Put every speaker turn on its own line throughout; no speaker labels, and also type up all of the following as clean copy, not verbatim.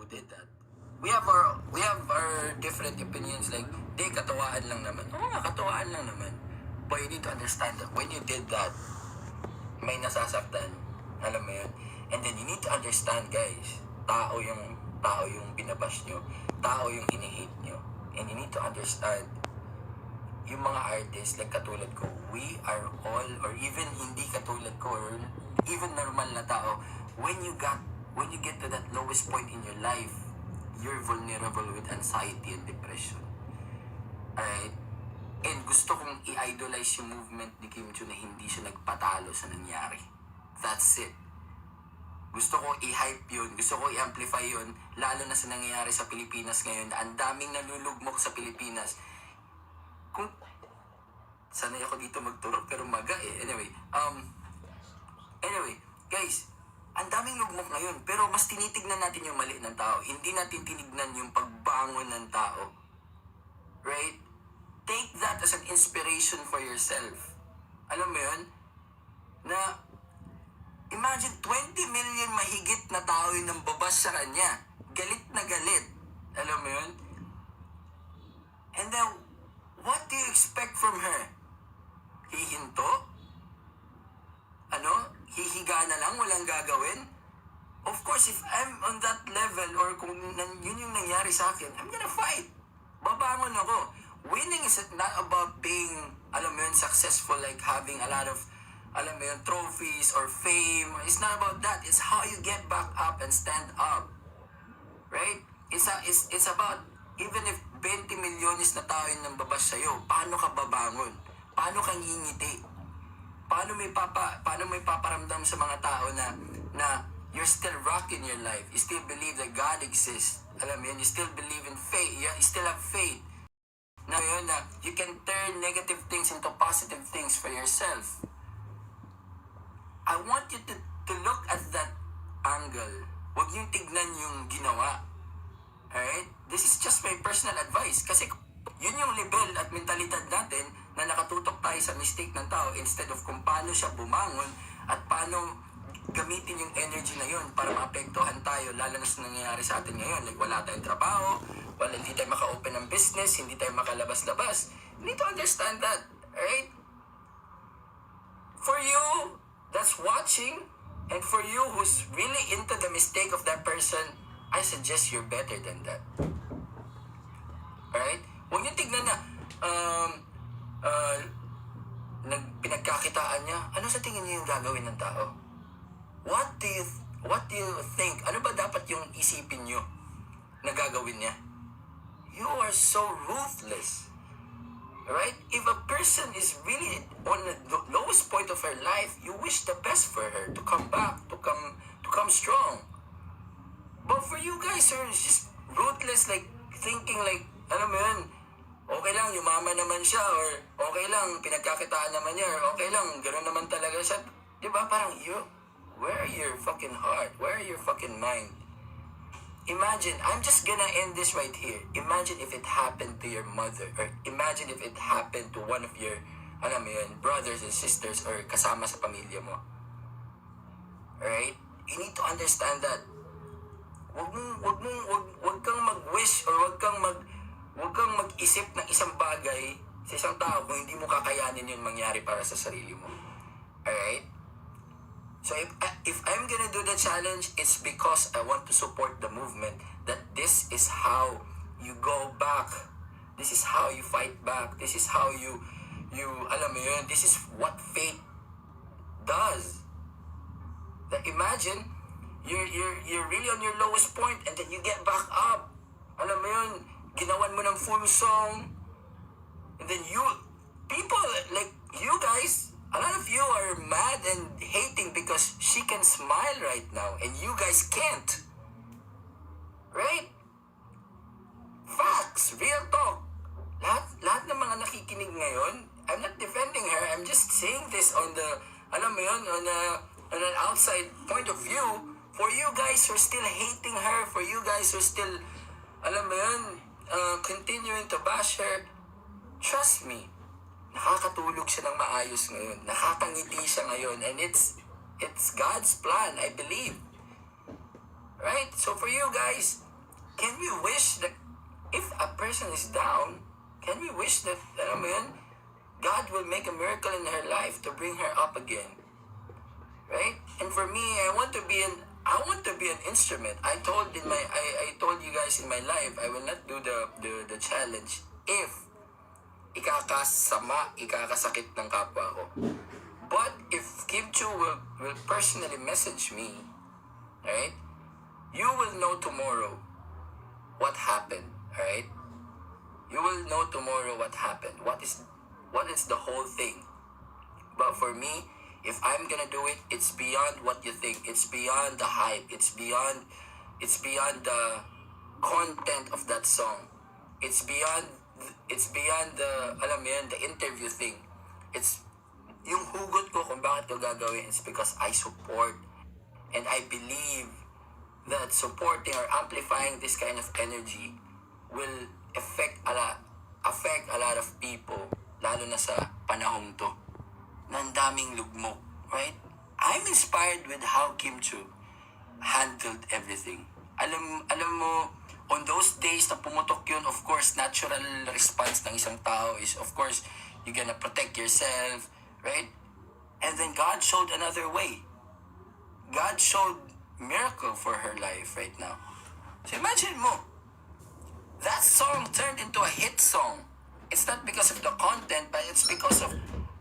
did that. We have our different opinions, like, di, katawaan lang naman. Oo nga, katawaan lang naman. But you need to understand that when you did that, may nasasaktan. Alam mo yun? And then you need to understand, guys, tao yung binabash nyo. Tao yung inihate nyo. And you need to understand, yung mga artists, like katulad ko, we are all, or even hindi katulad ko, or even normal na tao, when you get to that lowest point in your life, you're vulnerable with anxiety and depression. Alright? And gusto kong i-idolize yung movement ni Kim Chiu na hindi siya nagpatalo sa nangyari. That's it. Gusto ko i-hype yun, gusto ko i-amplify yun, lalo na sa nangyayari sa Pilipinas ngayon. Ang daming nalulugmok sa Pilipinas. Kung sanay ako dito magturok pero maga eh. Anyway, guys, ang daming lugmok ngayon, pero mas tinitignan natin yung mali ng tao. Hindi natin tinignan yung pagbangon ng tao. Right? Take that as an inspiration for yourself. Alam mo yun? Na, imagine 20 million mahigit na tao yung nambabas sa kanya. Galit na galit. Alam mo yun? And then, what do you expect from her? Hihinto? Hihiga na lang, walang gagawin? Of course, if I'm on that level, or kung yun yung nangyari sa akin, I'm gonna fight. Babangon ako. Winning is not about being, successful, like having a lot of, trophies or fame. It's not about that. It's how you get back up and stand up. Right? It's about, even if 20 milyones na tao yung nambabas sa'yo, paano ka babangon? Paano ka ngingiti? Paano may paparamdam sa mga tao na you're still rocking your life? You still believe that God exists. Alam mo yun, you still believe in faith. You still have faith. Na yun, na you can turn negative things into positive things for yourself. I want you to look at that angle. Huwag yung tignan yung ginawa. Alright? This is just my personal advice. Kasi yun yung level at mentalidad natin na nakatutok tayo sa mistake ng tao instead of kung paano siya bumangon at paano gamitin yung energy na yun para maapektuhan tayo, lalo na sa nangyayari sa atin ngayon. Like, wala tayong trabaho, hindi tayo maka-open ng business, hindi tayo makalabas-labas. You need to understand that, right? For you that's watching, and for you who's really into the mistake of that person, I suggest you're better than that. Alright? Huwag niyo tignan na, pinagkakitaan niya, ano sa tingin niyo yung gagawin ng tao? What do you think? Ano ba dapat yung isipin niyo na gagawin niya? You are so ruthless. Right? If a person is really on the lowest point of her life, you wish the best for her to come back, to come strong. But for you guys who are just ruthless, like thinking like, alam mo yun, okay lang, yumaman naman siya, or okay lang, pinagkakitaan naman niya, or okay lang, gano'n naman talaga siya. Diba? Parang, where are your fucking heart? Where are your fucking mind? Imagine, I'm just gonna end this right here. Imagine if it happened to your mother, or imagine if it happened to one of your, brothers and sisters, or kasama sa pamilya mo. Alright? You need to understand that. Wag kang mag-wish, or wag kang mag-isip ng isang bagay sa isang tao kung hindi mo kakayanin yung mangyari para sa sarili mo. Alright? So if I'm gonna do the challenge, it's because I want to support the movement, that this is how you go back. This is how you fight back. This is how you alam mo yun, this is what faith does. That imagine, you're really on your lowest point and then you get back up. Alam mo yun, ginawan mo ng full song, and then people like you guys, a lot of you are mad and hating because she can smile right now and you guys can't. Right? Facts, real talk. Lahat ng mga nakikinig ngayon, I'm not defending her, I'm just saying this on the, on an outside point of view. For you guys who are still hating her, for you guys who are still, continuing to bash her, trust me, nakakatulog siya ng maayos ngayon. Nakakangiti siya ngayon. And it's God's plan, I believe. Right? So for you guys, can we wish that if a person is down, can we wish that, alam mo yun, God will make a miracle in her life to bring her up again? Right? And for me, I want to be an instrument. I told you guys in my life, I will not do the challenge if ikakasakit ng kapwa ko. But if Kim Chu will personally message me, right? You will know tomorrow what happened, right? You will know tomorrow what happened. What is the whole thing? But for me, if I'm gonna do it, it's beyond what you think. It's beyond the hype. It's beyond the content of that song. It's beyond the, alam mo yun, the interview thing. It's yung hugot ko kung bakit ko gagawin is because I support and I believe that supporting or amplifying this kind of energy will affect a lot of people, lalo na sa panahong to na ang daming lugmok, right? I'm inspired with how Kim Chu handled everything. Alam mo, on those days na pumutok yun, of course, natural response ng isang tao is, of course, you're gonna protect yourself, right? And then God showed another way. God showed miracle for her life right now. So imagine mo, that song turned into a hit song. It's not because of the content, but it's because of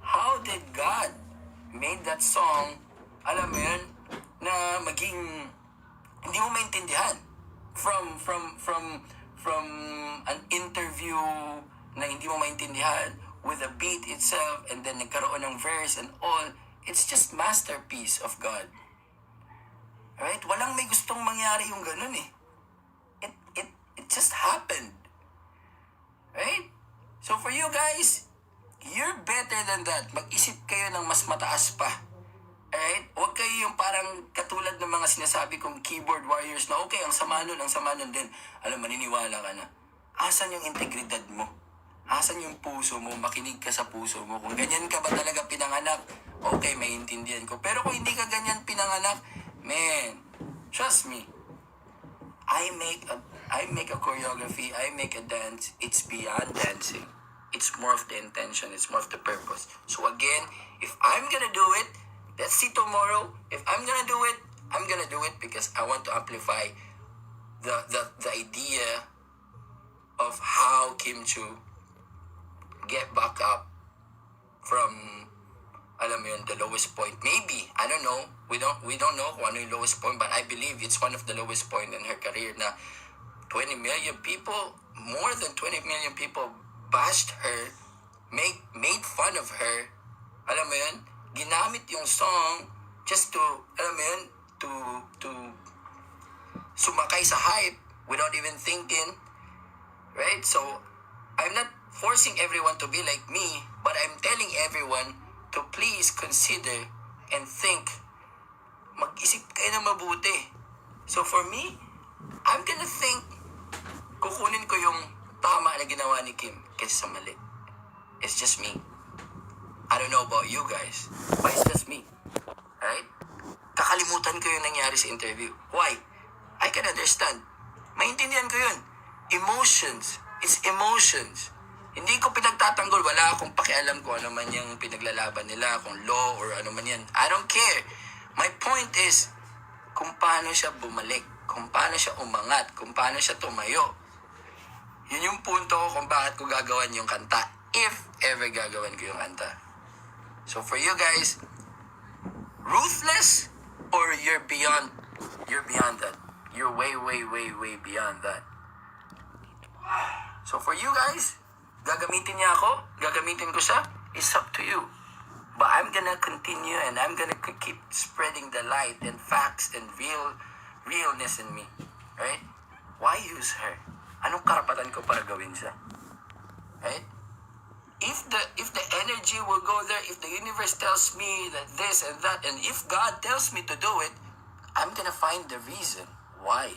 how did God made that song, alam mo yun, na maging hindi mo maintindihan. From an interview na hindi mo maintindihan with the beat itself, and then nagkaroon ng verse and all. It's just masterpiece of God. Right? Walang may gustong mangyari yung ganun eh. It just happened. Right? So for you guys, you're better than that. Mag-isip kayo ng mas mataas pa. Alright? Huwag kayo yung parang katulad ng mga sinasabi kong keyboard warriors na okay, ang sama nun din. Alam, maniniwala ka na. Asan yung integridad mo? Asan yung puso mo? Makinig ka sa puso mo. Kung ganyan ka ba talaga pinanganak, okay, maintindihan ko. Pero kung hindi ka ganyan pinanganak, man, trust me. I make a choreography, I make a dance. It's beyond dancing. It's more of the intention, it's more of the purpose. So again, if I'm gonna do it, let's see tomorrow. If I'm gonna do it, I'm gonna do it because I want to amplify the idea of how Kim Chu get back up from, alam mo yun, the lowest point. Maybe, I don't know. We don't know kung ano yung lowest point, but I believe it's one of the lowest point in her career na 20 million people, more than 20 million people bashed her, made fun of her. Alam mo yun, ginamit yung song just to, alam mo yun, to sumakay sa hype without even thinking. Right? So, I'm not forcing everyone to be like me, but I'm telling everyone to please consider and think. Mag-isip kayo na mabuti. So for me, I'm gonna think, kukunin ko yung tama na ginawa ni Kim kaysa sa mali. It's just me. I don't know about you guys, but it's just me. Alright? Kakalimutan ko yung nangyari sa interview. Why? I can understand. Maintindihan ko yun. Emotions. It's emotions. Hindi ko pinagtatanggol. Wala akong pakialam kung ano man yung pinaglalaban nila, kung law or ano man yan. I don't care. My point is, kung paano siya bumalik, kung paano siya umangat, kung paano siya tumayo. Yun yung punto ko kung bakit ko gagawan yung kanta. If ever gagawan ko yung kanta. So for you guys, ruthless or you're beyond that. You're way beyond that. So for you guys, gagamitin niya ako, gagamitin ko siya, it's up to you. But I'm gonna continue and I'm gonna keep spreading the light and facts and realness in me. Right? Why use her? Anong karapatan ko para gawin siya? Right? If the energy will go there, if the universe tells me that this and that, and if God tells me to do it, I'm gonna find the reason why.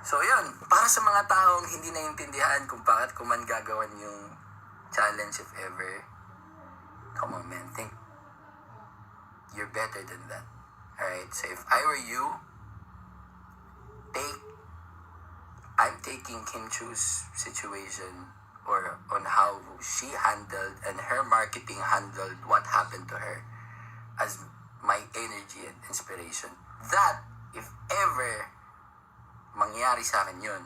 So yun, para sa mga taong hindi naiintindihan kung bakit ko man gagawan yung challenge if ever, come on man, think. You're better than that. Alright, so if I were you, take I'm taking Kim Chu's situation or on how she handled and her marketing handled what happened to her as my energy and inspiration. That, if ever mangyari sa akin yun,